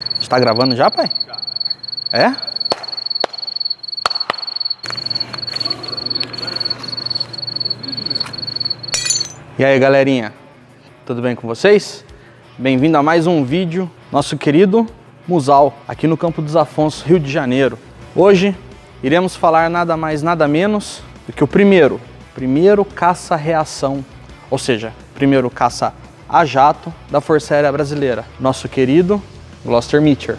Está gravando já, pai? Já. É? E aí, galerinha? Tudo bem com vocês? Bem-vindo a mais um vídeo, nosso querido Musal, aqui no Campo dos Afonsos, Rio de Janeiro. Hoje, iremos falar nada mais, nada menos do que o primeiro caça-reação, ou seja, primeiro caça a jato da Força Aérea Brasileira, nosso querido Gloster Meteor.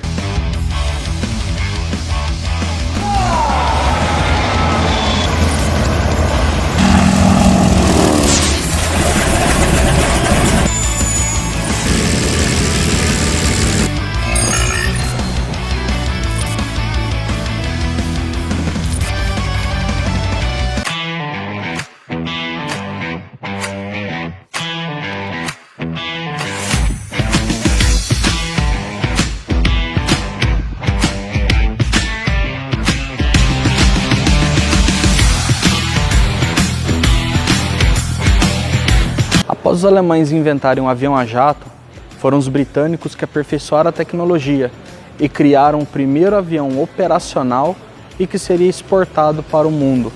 Após os alemães inventarem um avião a jato, foram os britânicos que aperfeiçoaram a tecnologia e criaram o primeiro avião operacional e que seria exportado para o mundo.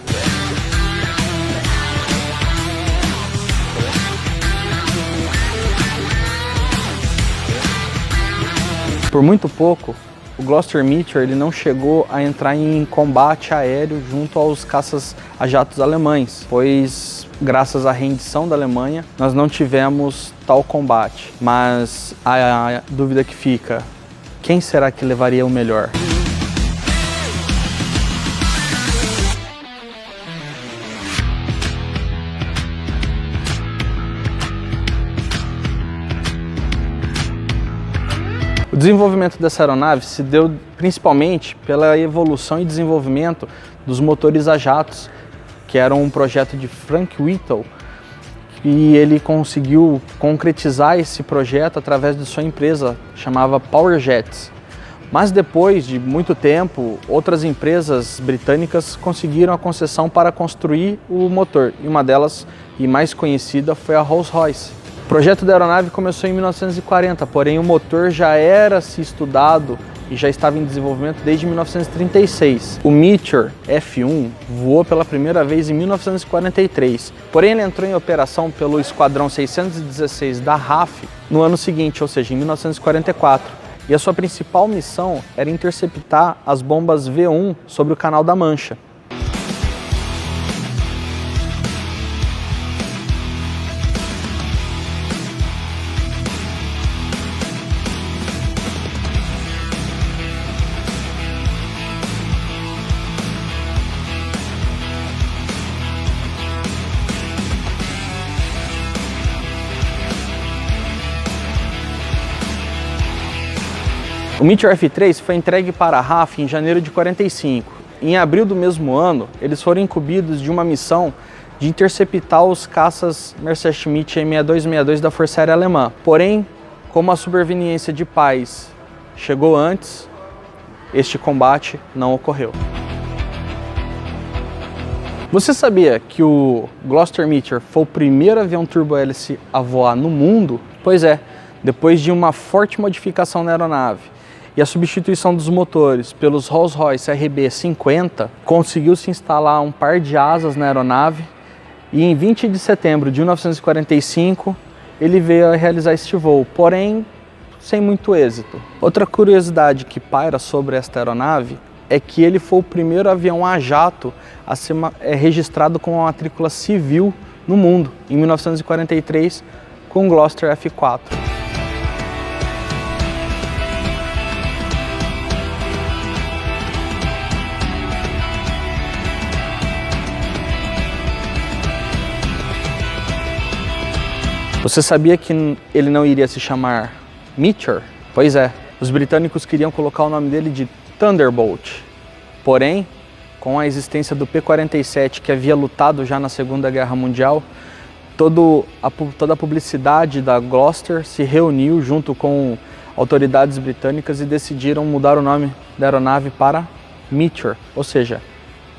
Por muito pouco, o Gloster Meteor ele não chegou a entrar em combate aéreo junto aos caças a jatos alemães, pois graças à rendição da Alemanha, nós não tivemos tal combate. Mas a dúvida que fica, quem será que levaria o melhor? O desenvolvimento dessa aeronave se deu principalmente pela evolução e desenvolvimento dos motores a jatos, que era um projeto de Frank Whittle, e ele conseguiu concretizar esse projeto através de sua empresa, chamava PowerJet. Mas depois de muito tempo, outras empresas britânicas conseguiram a concessão para construir o motor, e uma delas, e mais conhecida, foi a Rolls-Royce. O projeto da aeronave começou em 1940, porém o motor já era estudado e já estava em desenvolvimento desde 1936. O Meteor F1 voou pela primeira vez em 1943, porém ele entrou em operação pelo Esquadrão 616 da RAF no ano seguinte, ou seja, em 1944. E a sua principal missão era interceptar as bombas V1 sobre o Canal da Mancha. O Meteor F3 foi entregue para a RAF em janeiro de 45. Em abril do mesmo ano, eles foram incumbidos de uma missão de interceptar os caças Messerschmitt M6262 da Força Aérea Alemã. Porém, como a superveniência de paz chegou antes, este combate não ocorreu. Você sabia que o Gloster Meteor foi o primeiro avião turbohélice a voar no mundo? Pois é, depois de uma forte modificação na aeronave e a substituição dos motores pelos Rolls-Royce RB50, conseguiu-se instalar um par de asas na aeronave e em 20 de setembro de 1945 ele veio a realizar este voo, porém sem muito êxito. Outra curiosidade que paira sobre esta aeronave é que ele foi o primeiro avião a jato a ser registrado com uma matrícula civil no mundo, em 1943, com o Gloster F4. Você sabia que ele não iria se chamar Meteor? Pois é, os britânicos queriam colocar o nome dele de Thunderbolt. Porém, com a existência do P-47, que havia lutado já na Segunda Guerra Mundial, toda a publicidade da Gloster se reuniu junto com autoridades britânicas e decidiram mudar o nome da aeronave para Meteor, ou seja,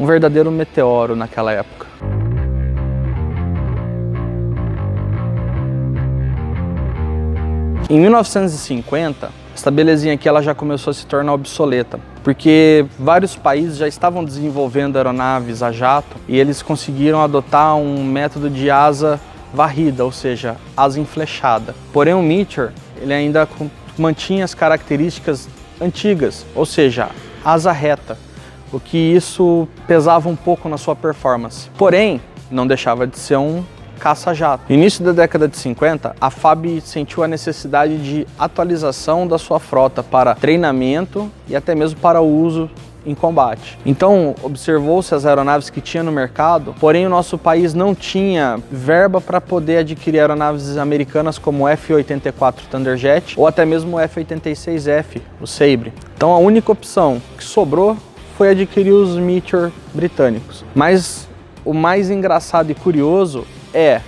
um verdadeiro meteoro naquela época. Em 1950, essa belezinha aqui ela já começou a se tornar obsoleta, porque vários países já estavam desenvolvendo aeronaves a jato e eles conseguiram adotar um método de asa varrida, ou seja, asa enflechada. Porém o Meteor, ele ainda mantinha as características antigas, ou seja, asa reta, o que isso pesava um pouco na sua performance. Porém, não deixava de ser um caça-jato. No início da década de 50, a FAB sentiu a necessidade de atualização da sua frota para treinamento e até mesmo para o uso em combate. Então, observou-se as aeronaves que tinha no mercado, porém o nosso país não tinha verba para poder adquirir aeronaves americanas como o F-84 Thunderjet ou até mesmo o F-86F, o Sabre. Então a única opção que sobrou foi adquirir os Meteor britânicos. Mas o mais engraçado e curioso é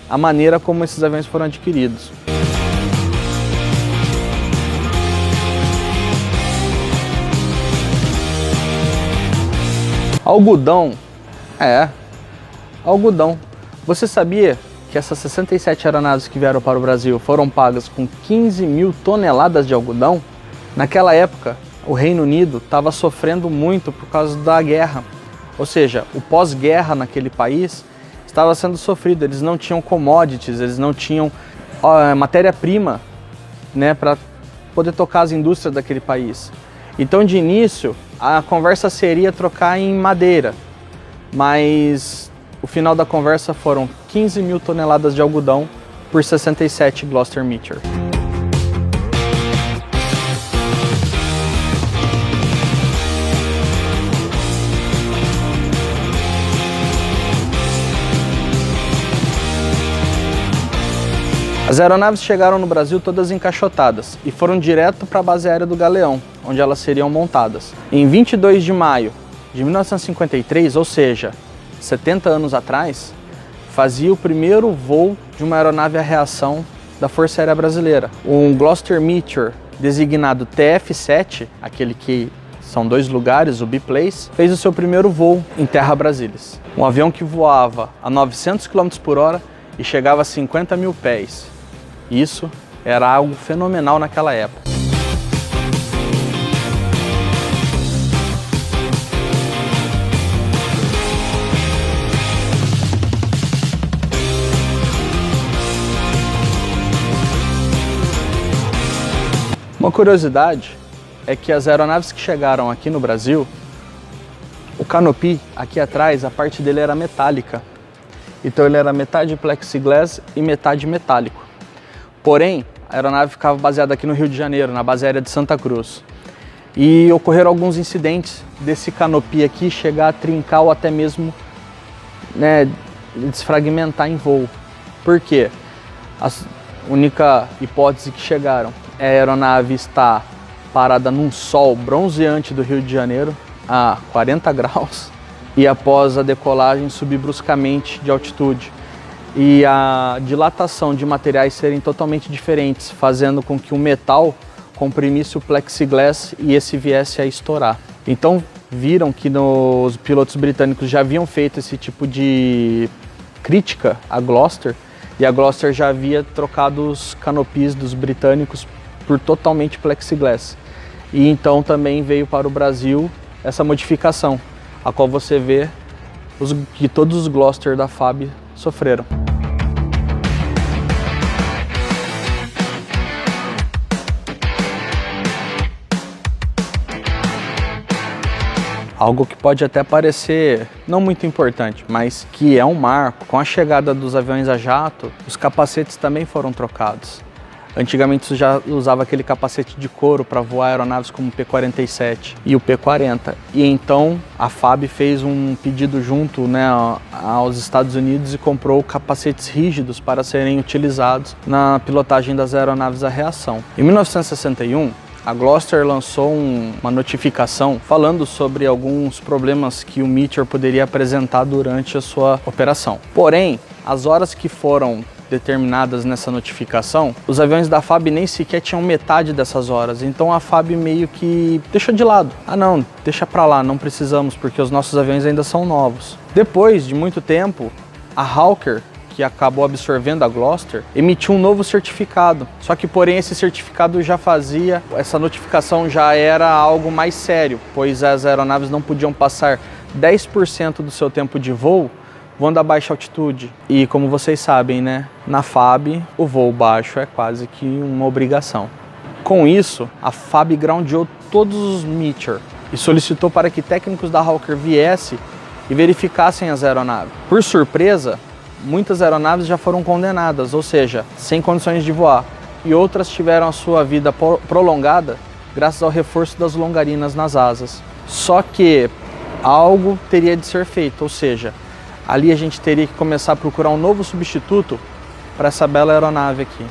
a maneira como esses aviões foram adquiridos. Algodão. Algodão. Você sabia que essas 67 aeronaves que vieram para o Brasil foram pagas com 15 mil toneladas de algodão? Naquela época, o Reino Unido estava sofrendo muito por causa da guerra. Ou seja, o pós-guerra naquele país estava sendo sofrido. Eles não tinham commodities, eles não tinham matéria-prima, né, para poder tocar as indústrias daquele país. Então, de início, a conversa seria trocar em madeira, mas o final da conversa foram 15 mil toneladas de algodão por 67 Gloster Meteor. As aeronaves chegaram no Brasil todas encaixotadas e foram direto para a base aérea do Galeão, onde elas seriam montadas. Em 22 de maio de 1953, ou seja, 70 anos atrás, fazia o primeiro voo de uma aeronave a reação da Força Aérea Brasileira. Um Gloster Meteor, designado TF-7, aquele que são 2 lugares, o biplace, fez o seu primeiro voo em terra Brasilis. Um avião que voava a 900 km por hora e chegava a 50 mil pés. Isso era algo fenomenal naquela época. Uma curiosidade é que as aeronaves que chegaram aqui no Brasil, o canopy aqui atrás, a parte dele era metálica. Então ele era metade plexiglass e metade metálico. Porém, a aeronave ficava baseada aqui no Rio de Janeiro, na base aérea de Santa Cruz. E ocorreram alguns incidentes desse canopy aqui chegar a trincar ou até mesmo, né, desfragmentar em voo. Por quê? A única hipótese que chegaram é a aeronave estar parada num sol bronzeante do Rio de Janeiro a 40 graus e após a decolagem subir bruscamente de altitude. E a dilatação de materiais serem totalmente diferentes, fazendo com que o metal comprimisse o plexiglass e esse viesse a estourar. Então viram que os pilotos britânicos já haviam feito esse tipo de crítica à Gloster e a Gloster já havia trocado os canopies dos britânicos por totalmente plexiglass. E então também veio para o Brasil essa modificação, a qual você vê que todos os Gloster da FAB sofreram. Algo que pode até parecer não muito importante, mas que é um marco. Com a chegada dos aviões a jato, os capacetes também foram trocados. Antigamente você já usava aquele capacete de couro para voar aeronaves como o P-47 e o P-40. E então a FAB fez um pedido junto, né, aos Estados Unidos e comprou capacetes rígidos para serem utilizados na pilotagem das aeronaves a reação. Em 1961, a Gloster lançou uma notificação falando sobre alguns problemas que o Meteor poderia apresentar durante a sua operação. Porém, as horas que foram determinadas nessa notificação, os aviões da FAB nem sequer tinham metade dessas horas, então a FAB meio que deixou de lado. Ah não, deixa pra lá, não precisamos porque os nossos aviões ainda são novos. Depois de muito tempo, a Hawker, que que acabou absorvendo a Gloster, emitiu um novo certificado. Só que, porém, esse certificado já fazia, essa notificação já era algo mais sério, pois as aeronaves não podiam passar 10% do seu tempo de voo voando a baixa altitude. E como vocês sabem, né, na FAB o voo baixo é quase que uma obrigação. Com isso, a FAB groundeou todos os Meteor e solicitou para que técnicos da Hawker viessem e verificassem as aeronaves. Por surpresa, muitas aeronaves já foram condenadas, ou seja, sem condições de voar, e outras tiveram a sua vida prolongada graças ao reforço das longarinas nas asas. Só que algo teria de ser feito, ou seja, ali a gente teria que começar a procurar um novo substituto para essa bela aeronave aqui.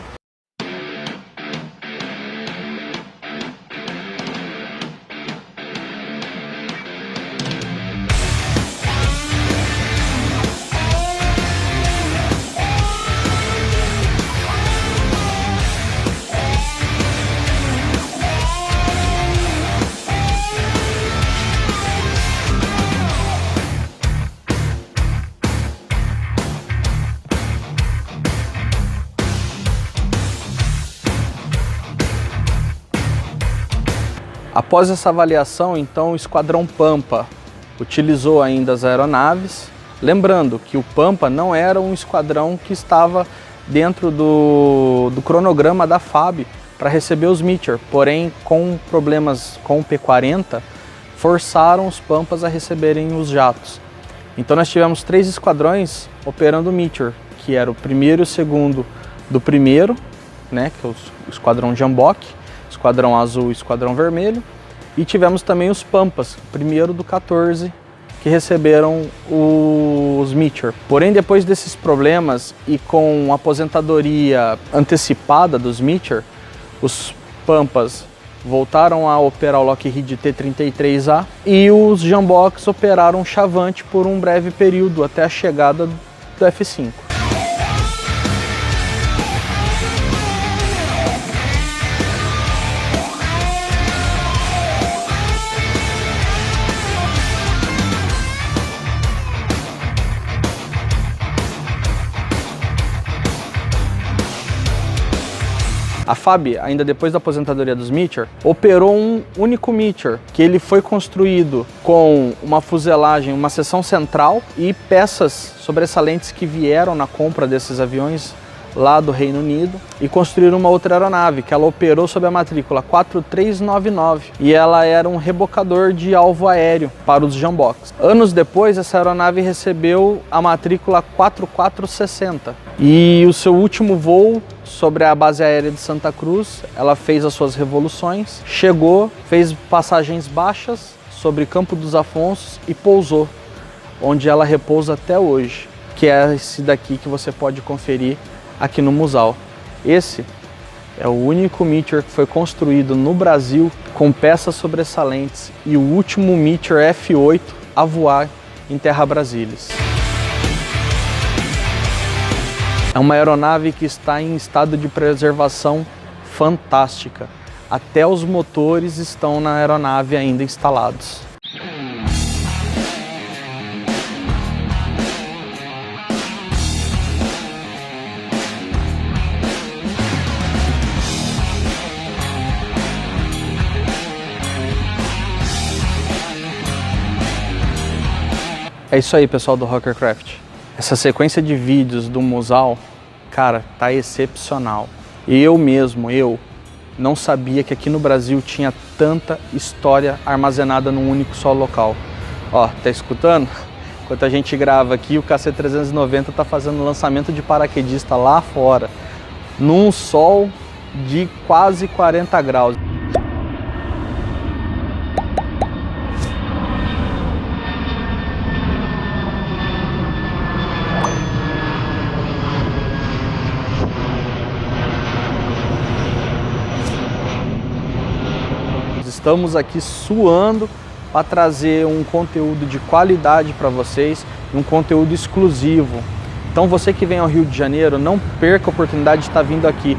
Após essa avaliação, então, o Esquadrão Pampa utilizou ainda as aeronaves. Lembrando que o Pampa não era um esquadrão que estava dentro do cronograma da FAB para receber os Meteor, porém, com problemas com o P-40, forçaram os Pampas a receberem os jatos. Então nós tivemos 3 esquadrões operando o Meteor, que era o primeiro e o segundo do primeiro, né, que é o Esquadrão Jambok, Esquadrão Azul e Esquadrão Vermelho, e tivemos também os Pampas, primeiro do 14, que receberam os Meteor. Porém, depois desses problemas e com a aposentadoria antecipada dos Meteor, os Pampas voltaram a operar o Lockheed T-33A e os Jamboks operaram o Chavante por um breve período até a chegada do F-5. A FAB, ainda depois da aposentadoria dos Meteor, operou um único Meteor, que ele foi construído com uma fuselagem, uma seção central e peças sobressalentes que vieram na compra desses aviões lá do Reino Unido, e construíram uma outra aeronave, que ela operou sob a matrícula 4399, e ela era um rebocador de alvo aéreo para os Jamboks. Anos depois, essa aeronave recebeu a matrícula 4460, e o seu último voo sobre a base aérea de Santa Cruz, ela fez as suas revoluções, chegou, fez passagens baixas sobre Campo dos Afonsos e pousou, onde ela repousa até hoje, que é esse daqui que você pode conferir aqui no Musal. Esse é o único Meteor que foi construído no Brasil com peças sobressalentes e o último Meteor F-8 a voar em terra Brasília. É uma aeronave que está em estado de preservação fantástica. Até os motores estão na aeronave ainda instalados. É isso aí, pessoal do Hawkercraft. Essa sequência de vídeos do Musal, cara, tá excepcional. Eu não sabia que aqui no Brasil tinha tanta história armazenada num único só local. Ó, tá escutando? Enquanto a gente grava aqui, o KC-390 tá fazendo lançamento de paraquedista lá fora, num sol de quase 40 graus. Estamos aqui suando para trazer um conteúdo de qualidade para vocês, um conteúdo exclusivo. Então você que vem ao Rio de Janeiro, não perca a oportunidade de estar vindo aqui.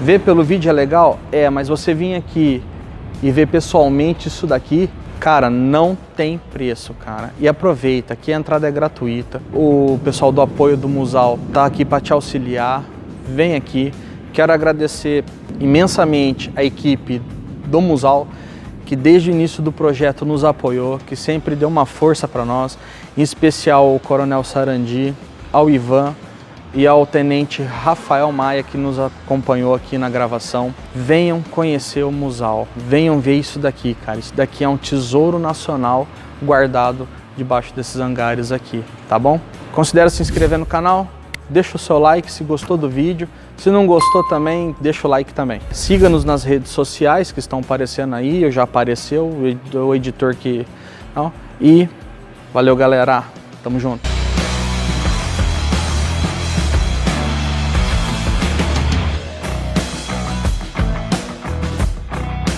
Ver pelo vídeo é legal? É, mas você vir aqui e ver pessoalmente isso daqui Cara, não tem preço, cara. E aproveita, aqui a entrada é gratuita. O pessoal do apoio do Musal tá aqui para te auxiliar. Vem aqui. Quero agradecer imensamente a equipe do Musal, que desde o início do projeto nos apoiou, que sempre deu uma força para nós, em especial o Coronel Sarandi, ao Ivan e ao Tenente Rafael Maia, que nos acompanhou aqui na gravação. Venham conhecer o Musal, venham ver isso daqui, cara. Isso daqui é um tesouro nacional guardado debaixo desses hangares aqui, tá bom? Considere se inscrever no canal, deixa o seu like se gostou do vídeo. Se não gostou também, deixa o like também. Siga-nos nas redes sociais que estão aparecendo aí, já apareceu, o editor que... Não. E valeu, galera. Tamo junto.